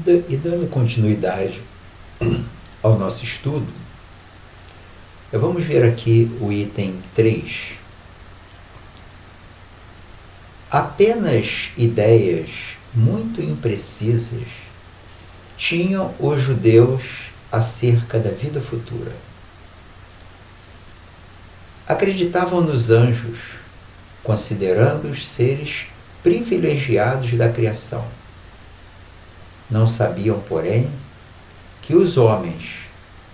E dando continuidade ao nosso estudo, vamos ver aqui o item 3. Apenas ideias muito imprecisas tinham os judeus acerca da vida futura. Acreditavam nos anjos, considerando-os seres privilegiados da criação. Não sabiam, porém, que os homens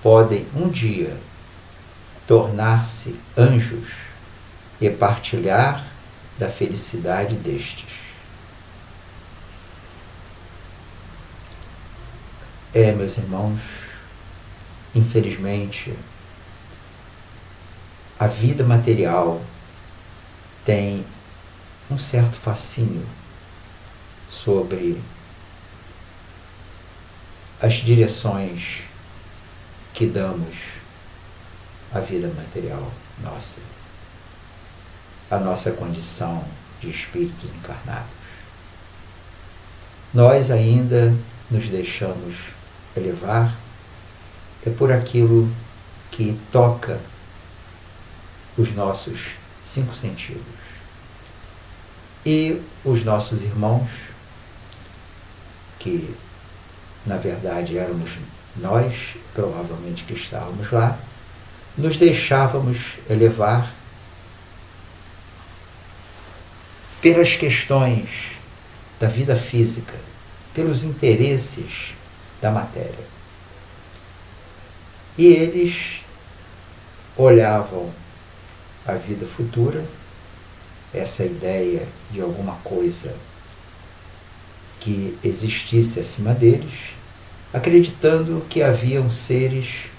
podem um dia tornar-se anjos e partilhar da felicidade destes. Meus irmãos, infelizmente, a vida material tem um certo fascínio sobre as direções que damos à vida material nossa, a nossa condição de espíritos encarnados. Nós ainda nos deixamos levar por aquilo que toca os nossos 5 sentidos. E os nossos irmãos, que na verdade éramos nós, provavelmente que estávamos lá, nos deixávamos levar pelas questões da vida física, pelos interesses da matéria. E eles olhavam a vida futura, essa ideia de alguma coisa que existisse acima deles, acreditando que haviam seres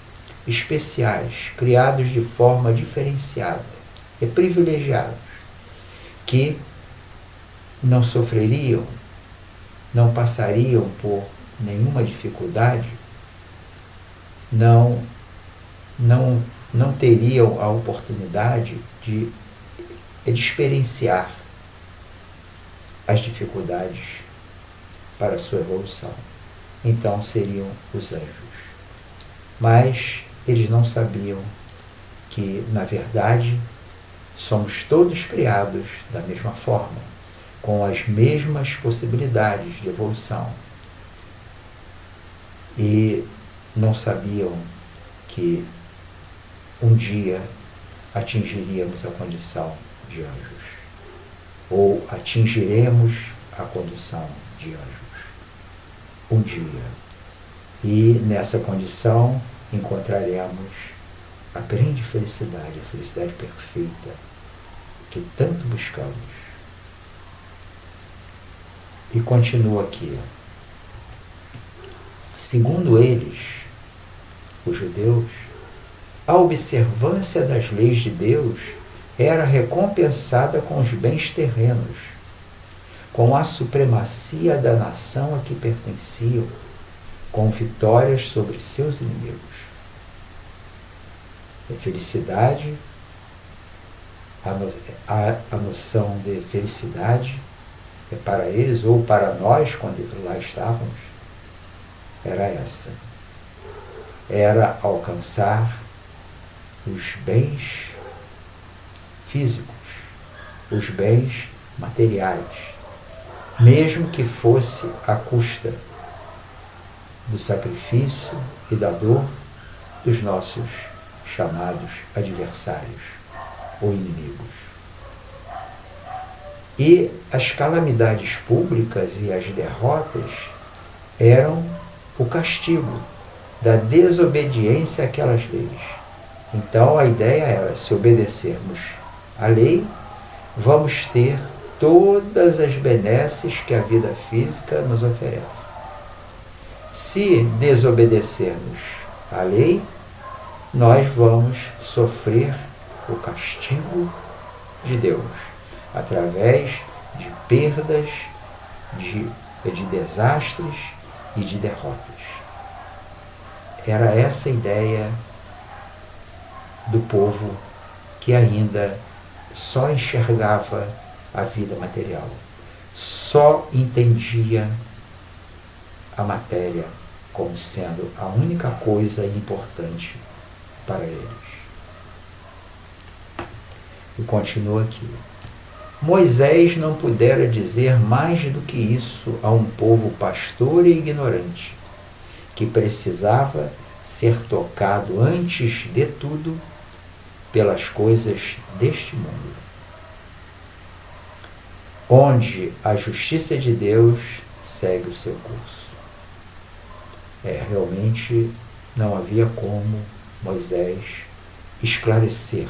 especiais, criados de forma diferenciada e privilegiados, que não sofreriam, não passariam por nenhuma dificuldade, não teriam a oportunidade de experienciar as dificuldades para a sua evolução. Então seriam os anjos. Mas eles não sabiam que, na verdade, somos todos criados da mesma forma, com as mesmas possibilidades de evolução. E não sabiam que um dia atingiríamos a condição de anjos, ou atingiremos a condição de anjos um dia. E nessa condição encontraremos a grande felicidade, a felicidade perfeita que tanto buscamos. E continua aqui. Segundo eles, os judeus, a observância das leis de Deus era recompensada com os bens terrenos, com a supremacia da nação a que pertenciam, com vitórias sobre seus inimigos. A felicidade, a noção de felicidade é para eles, ou para nós, quando lá estávamos, era essa. Era alcançar os bens físicos, os bens materiais, mesmo que fosse à custa do sacrifício e da dor dos nossos chamados adversários ou inimigos. E as calamidades públicas e as derrotas eram o castigo da desobediência àquelas leis. Então a ideia era, se obedecermos à lei, vamos ter todas as benesses que a vida física nos oferece. Se desobedecermos à lei, nós vamos sofrer o castigo de Deus, através de perdas, de desastres e de derrotas. Era essa a ideia do povo que ainda só enxergava a vida material, só entendia a matéria como sendo a única coisa importante para eles. E continua aqui. Moisés não pudera dizer mais do que isso a um povo pastor e ignorante, que precisava ser tocado antes de tudo pelas coisas deste mundo, onde a justiça de Deus segue o seu curso. Realmente não havia como Moisés esclarecer,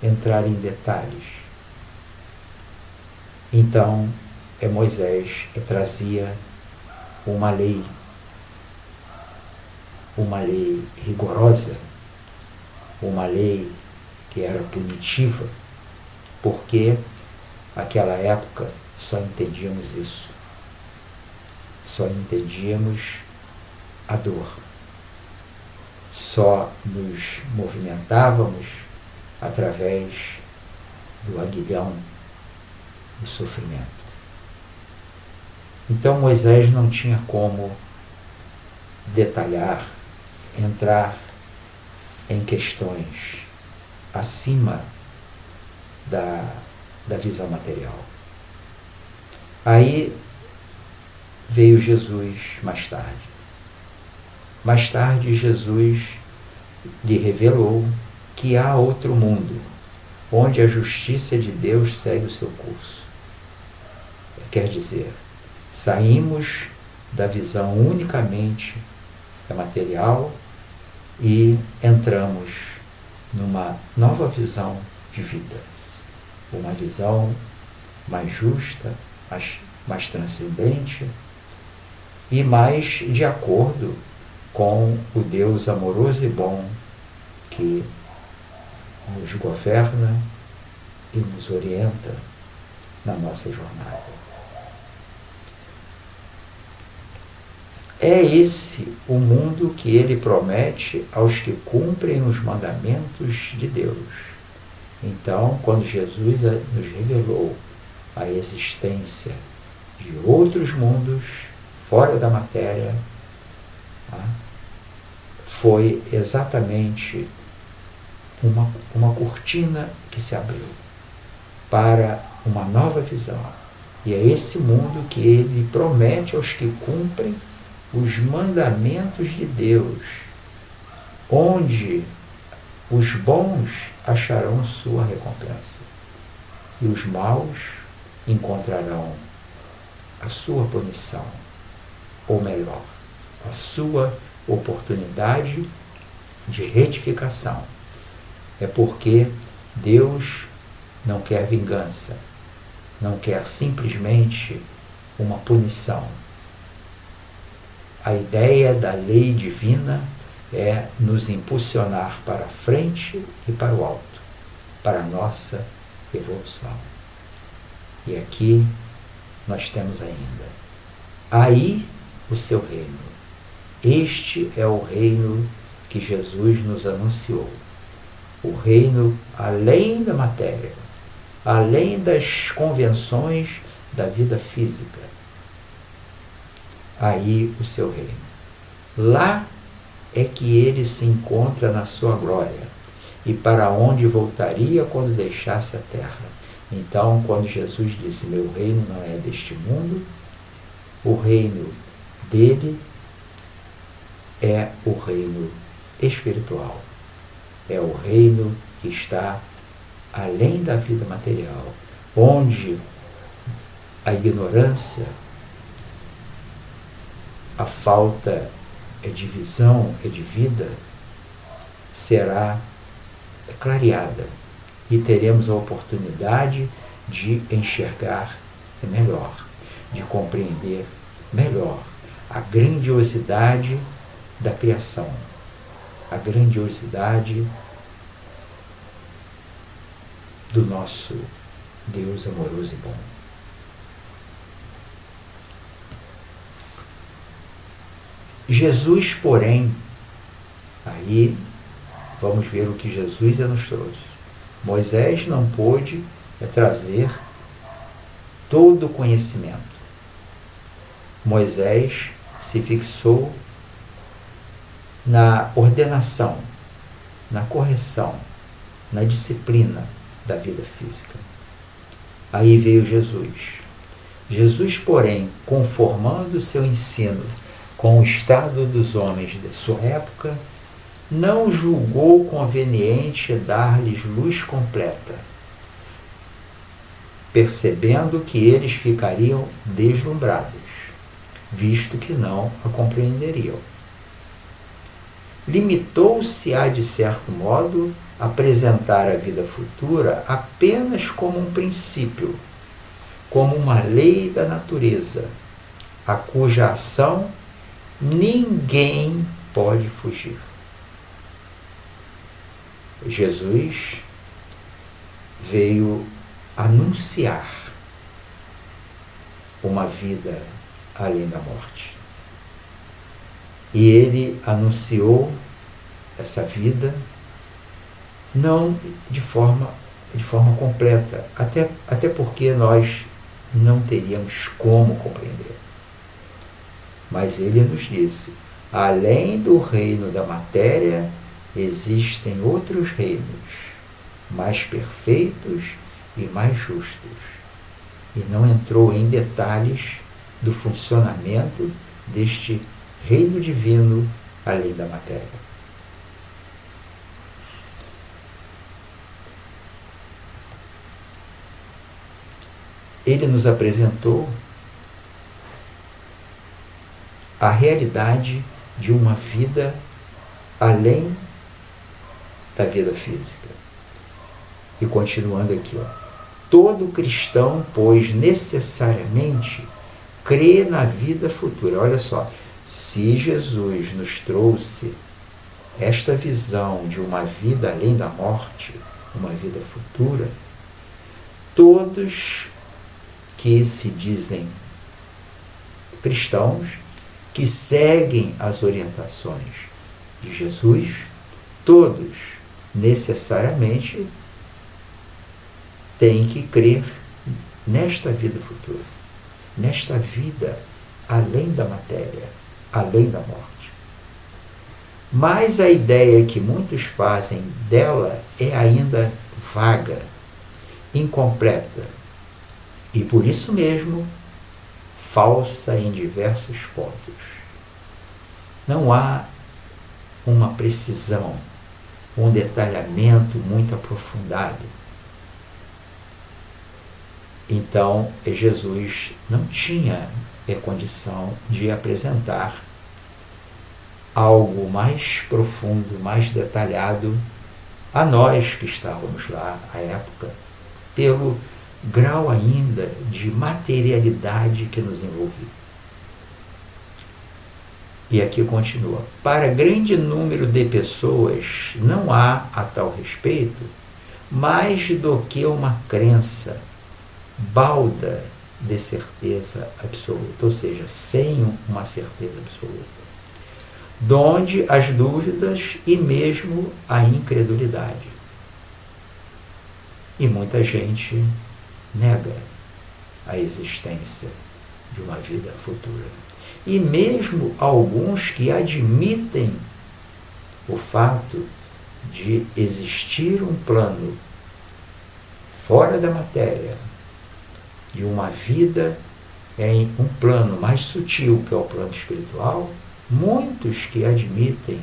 entrar em detalhes. Então, Moisés trazia uma lei rigorosa, uma lei que era punitiva, porque naquela época só entendíamos isso, só entendíamos a dor, só nos movimentávamos através do aguilhão do sofrimento. Então Moisés não tinha como detalhar, entrar em questões acima da visão material. Aí veio Jesus mais tarde. Mais tarde Jesus lhe revelou que há outro mundo, onde a justiça de Deus segue o seu curso. Quer dizer, saímos da visão unicamente material e entramos numa nova visão de vida. Uma visão mais justa, mais transcendente e mais de acordo com o Deus amoroso e bom que nos governa e nos orienta na nossa jornada. É esse o mundo que ele promete aos que cumprem os mandamentos de Deus. Então, quando Jesus nos revelou a existência de outros mundos fora da matéria, foi exatamente uma cortina que se abriu para uma nova visão. E é esse mundo que ele promete aos que cumprem os mandamentos de Deus, onde os bons acharão sua recompensa e os maus encontrarão a sua punição, ou melhor, a sua oportunidade de retificação. É porque Deus não quer vingança, não quer simplesmente uma punição. A ideia da lei divina é nos impulsionar para a frente e para o alto, para a nossa evolução. E aqui nós temos ainda. Aí o seu reino. Este é o reino que Jesus nos anunciou. O reino além da matéria, além das convenções da vida física. Aí o seu reino. Lá é que ele se encontra na sua glória e para onde voltaria quando deixasse a terra. Então, quando Jesus disse, meu reino não é deste mundo, o reino dele é o reino espiritual. É o reino que está além da vida material, onde a ignorância, a falta de visão e de vida será clareada e teremos a oportunidade de enxergar melhor, de compreender melhor a grandiosidade da criação, a grandiosidade do nosso Deus amoroso e bom. Jesus, porém, aí vamos ver o que Jesus nos trouxe. Moisés não pôde trazer todo o conhecimento. Moisés se fixou na ordenação, na correção, na disciplina da vida física. Aí veio Jesus. Jesus, porém, conformando seu ensino com o estado dos homens de sua época, não julgou conveniente dar-lhes luz completa, percebendo que eles ficariam deslumbrados, visto que não a compreenderiam. Limitou-se a, de certo modo, apresentar a vida futura apenas como um princípio, como uma lei da natureza, a cuja ação ninguém pode fugir. Jesus veio anunciar uma vida além da morte. E ele anunciou essa vida não de forma completa, até porque nós não teríamos como compreender. Mas ele nos disse: além do reino da matéria, existem outros reinos, mais perfeitos e mais justos. E não entrou em detalhes do funcionamento deste reino divino além da matéria. Ele nos apresentou a realidade de uma vida além da vida física. E continuando aqui, todo cristão, pois, necessariamente crê na vida futura. Olha só, se Jesus nos trouxe esta visão de uma vida além da morte, uma vida futura, todos que se dizem cristãos, que seguem as orientações de Jesus, todos necessariamente têm que crer nesta vida futura, nesta vida além da matéria, além da morte. Mas a ideia que muitos fazem dela é ainda vaga, incompleta e, por isso mesmo, falsa em diversos pontos. Não há uma precisão, um detalhamento muito aprofundado. Então, Jesus não tinha condição de apresentar algo mais profundo, mais detalhado a nós que estávamos lá à época, pelo grau ainda de materialidade que nos envolvia. E aqui continua: para grande número de pessoas não há a tal respeito mais do que uma crença balda de certeza absoluta, ou seja, sem uma certeza absoluta, donde as dúvidas e mesmo a incredulidade. E muita gente nega a existência de uma vida futura. E mesmo alguns que admitem o fato de existir um plano fora da matéria, de uma vida em um plano mais sutil, que é o plano espiritual, muitos que admitem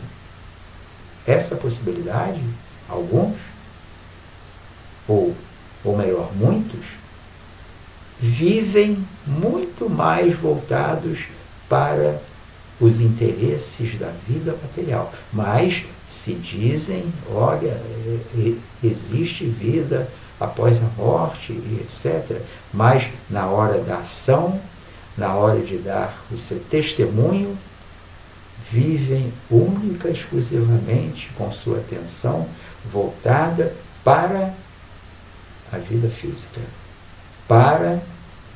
essa possibilidade, alguns, ou melhor, muitos, vivem muito mais voltados para os interesses da vida material, mas se dizem, olha, existe vida após a morte, etc. Mas na hora da ação, na hora de dar o seu testemunho, vivem única e exclusivamente com sua atenção voltada para a vida física, para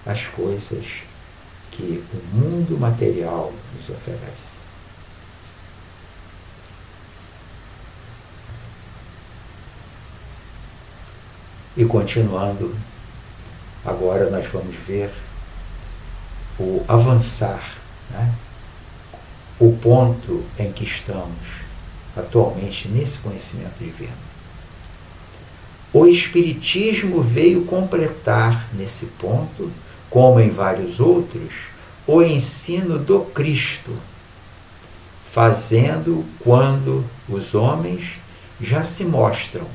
as coisas que o mundo material nos oferece. E continuando, agora nós vamos ver o avançar, né, o ponto em que estamos atualmente nesse conhecimento divino. O Espiritismo veio completar nesse ponto, como em vários outros, o ensino do Cristo, fazendo quando os homens já se mostram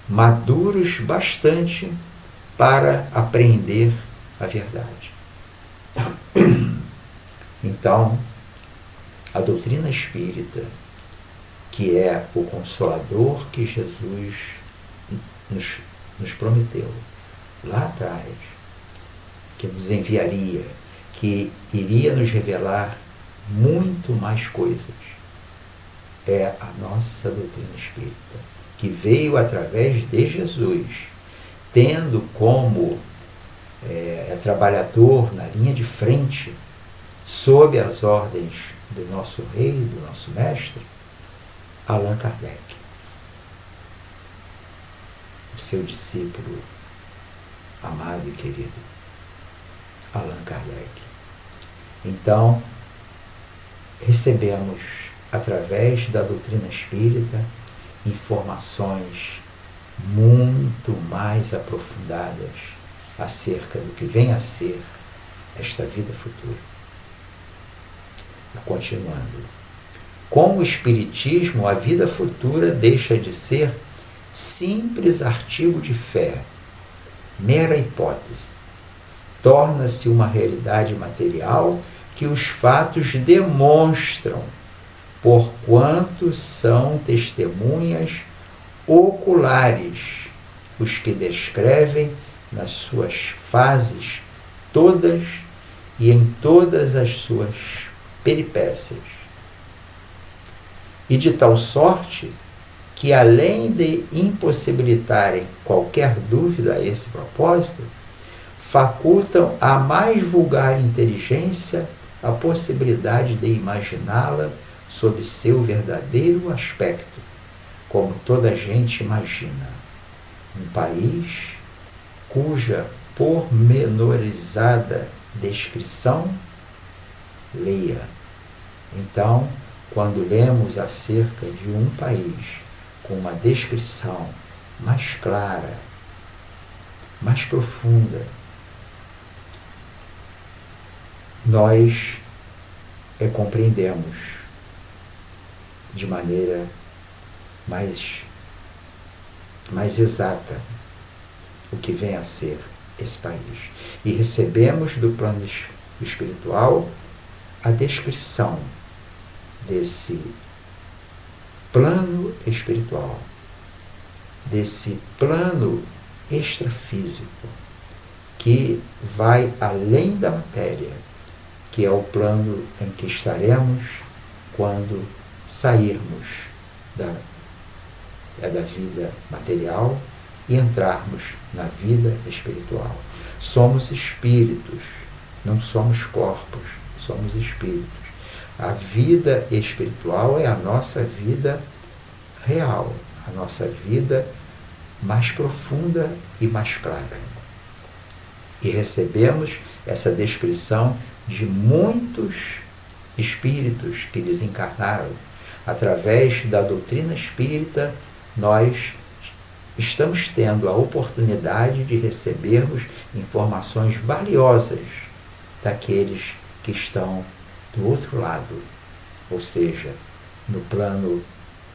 maduros bastante para apreender a verdade. Então, a doutrina espírita, que é o consolador que Jesus nos prometeu lá atrás, que nos enviaria, que iria nos revelar muito mais coisas, é a nossa doutrina espírita, que veio através de Jesus, tendo como trabalhador na linha de frente, sob as ordens do nosso rei, do nosso mestre, Allan Kardec, o seu discípulo amado e querido, Allan Kardec. Então, recebemos, através da doutrina espírita, informações muito mais aprofundadas acerca do que vem a ser esta vida futura. E continuando, com o Espiritismo, a vida futura deixa de ser simples artigo de fé, mera hipótese. Torna-se uma realidade material que os fatos demonstram, porquanto são testemunhas oculares os que descrevem nas suas fases todas e em todas as suas peripécias. E de tal sorte que, além de impossibilitarem qualquer dúvida a esse propósito, facultam à mais vulgar inteligência a possibilidade de imaginá-la sob seu verdadeiro aspecto, como toda a gente imagina. Um país cuja pormenorizada descrição leia. Então, quando lemos acerca de um país com uma descrição mais clara, mais profunda, nós compreendemos de maneira mais exata o que vem a ser esse país. E recebemos do plano espiritual a descrição desse plano espiritual, desse plano extrafísico, que vai além da matéria, que é o plano em que estaremos quando sairmos da vida material e entrarmos na vida espiritual. Somos espíritos, não somos corpos, somos espíritos. A vida espiritual é a nossa vida real, a nossa vida mais profunda e mais clara. E recebemos essa descrição de muitos espíritos que desencarnaram. Através da doutrina espírita, nós estamos tendo a oportunidade de recebermos informações valiosas daqueles que estão do outro lado, ou seja, no plano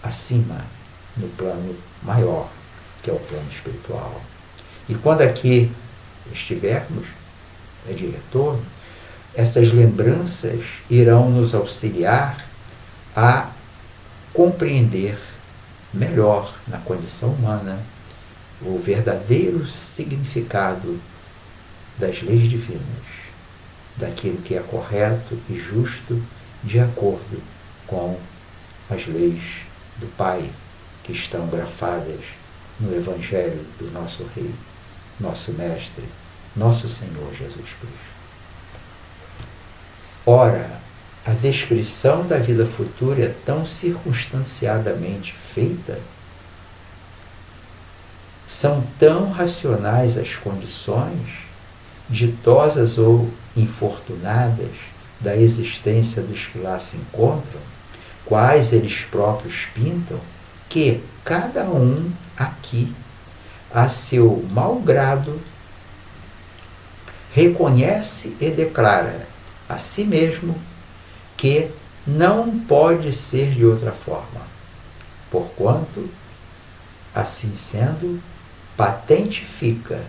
acima, no plano maior, que é o plano espiritual. E quando aqui estivermos de retorno, essas lembranças irão nos auxiliar a compreender melhor na condição humana o verdadeiro significado das leis divinas, daquilo que é correto e justo de acordo com as leis do Pai que estão grafadas no Evangelho do nosso Rei, nosso Mestre, nosso Senhor Jesus Cristo. Ora, a descrição da vida futura é tão circunstanciadamente feita, são tão racionais as condições, ditosas ou infortunadas, da existência dos que lá se encontram, quais eles próprios pintam, que cada um aqui, a seu mau grado, reconhece e declara a si mesmo que não pode ser de outra forma, porquanto, assim sendo, patente fica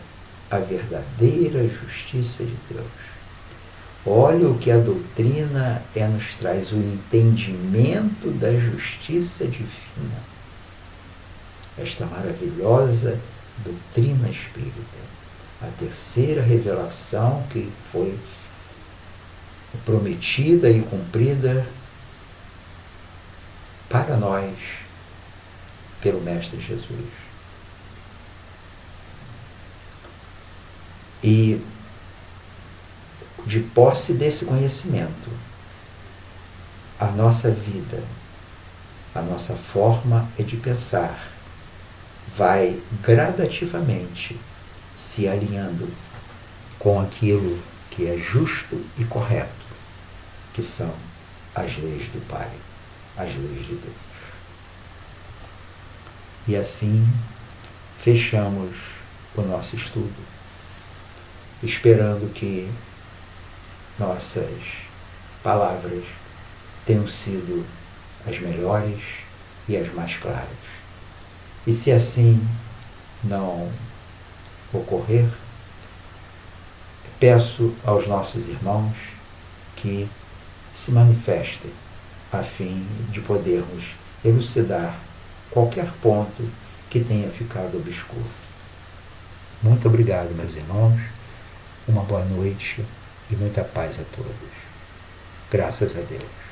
a verdadeira justiça de Deus. Olha o que a doutrina nos traz, o entendimento da justiça divina. Esta maravilhosa doutrina espírita, a terceira revelação que foi prometida e cumprida para nós pelo Mestre Jesus. E de posse desse conhecimento, a nossa vida, a nossa forma de pensar vai gradativamente se alinhando com aquilo que é justo e correto, que são as leis do Pai, as leis de Deus. E assim fechamos o nosso estudo, esperando que nossas palavras tenham sido as melhores e as mais claras. E se assim não ocorrer, peço aos nossos irmãos que se manifestem a fim de podermos elucidar qualquer ponto que tenha ficado obscuro. Muito obrigado, meus irmãos. Uma boa noite e muita paz a todos. Graças a Deus.